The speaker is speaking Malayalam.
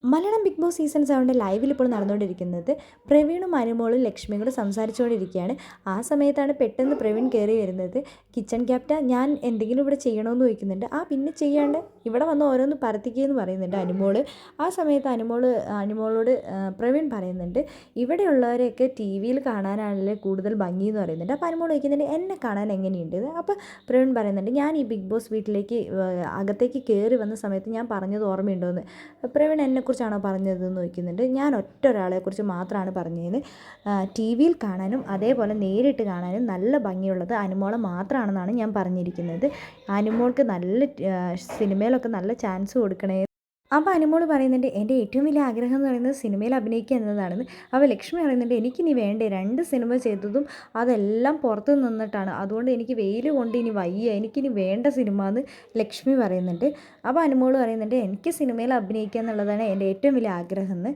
മലയാളം ബിഗ് ബോസ് സീസൺ 7 ലൈവിൽ ഇപ്പോൾ നടന്നുകൊണ്ടിരിക്കുന്നത് പ്രവീണും അനുമോളും ലക്ഷ്മിയും കൂടെ സംസാരിച്ചുകൊണ്ടിരിക്കുകയാണ്. ആ സമയത്താണ് പെട്ടെന്ന് പ്രവീൺ കയറി വരുന്നത്. കിച്ചൺ ക്യാപ്റ്റൻ ഞാൻ എന്തെങ്കിലും ഇവിടെ ചെയ്യണമെന്ന് ചോദിക്കുന്നുണ്ട്. പിന്നെ ചെയ്യാണ്ട് ഇവിടെ വന്ന് ഓരോന്ന് പരത്തിക്കുകയെന്ന് പറയുന്നുണ്ട് അനുമോള്. ആ സമയത്ത് അനുമോളോട് പ്രവീൺ പറയുന്നുണ്ട്, ഇവിടെയുള്ളവരെയൊക്കെ ടി വിയിൽ കാണാനാണല്ലേ കൂടുതൽ ഭംഗി എന്ന് പറയുന്നുണ്ട്. അപ്പോൾ അനുമോൾ ചോദിക്കുന്നുണ്ട്, എന്നെ കാണാൻ എങ്ങനെയുണ്ട്? അപ്പോൾ പ്രവീൺ പറയുന്നുണ്ട്, ഞാൻ ഈ ബിഗ് ബോസ് വീട്ടിലേക്ക് അകത്തേക്ക് കയറി വന്ന സമയത്ത് ഞാൻ പറഞ്ഞത് ഓർമ്മയുണ്ടോ എന്ന്. പ്രവീൺ എന്നെക്കുറിച്ചാണോ പറഞ്ഞതെന്ന് ചോദിക്കുന്നുണ്ട്. ഞാൻ ഒറ്റ ഒരാളെക്കുറിച്ച് മാത്രമാണ് പറഞ്ഞത്. ടി വിയിൽ കാണാനും അതേപോലെ നേരിട്ട് കാണാനും നല്ല ഭംഗിയുള്ളത് അനുമോളെ മാത്രമാണെന്നാണ് ഞാൻ പറഞ്ഞിരിക്കുന്നത്. അനുമോൾക്ക് നല്ല സിനിമയിലൊക്കെ നല്ല ചാൻസ് കൊടുക്കണേ. അപ്പോൾ അനുമോൾ പറയുന്നുണ്ട്, എൻ്റെ ഏറ്റവും വലിയ ആഗ്രഹം എന്ന് പറയുന്നത് സിനിമയിൽ അഭിനയിക്കുക എന്നതാണെന്ന്. അപ്പോൾ ലക്ഷ്മി പറയുന്നുണ്ട്, എനിക്കിനി വേണ്ടേ 2 സിനിമ ചെയ്തതും അതെല്ലാം പുറത്ത് നിന്നിട്ടാണ്, അതുകൊണ്ട് എനിക്ക് വെയിൽ കൊണ്ട് ഇനി വയ്യ, എനിക്കിനി വേണ്ട സിനിമ എന്ന് ലക്ഷ്മി പറയുന്നുണ്ട്. അപ്പോൾ അനുമോൾ പറയുന്നുണ്ട്, എനിക്ക് സിനിമയിൽ അഭിനയിക്കുക എന്നുള്ളതാണ് എൻ്റെ ഏറ്റവും വലിയ ആഗ്രഹം എന്ന്.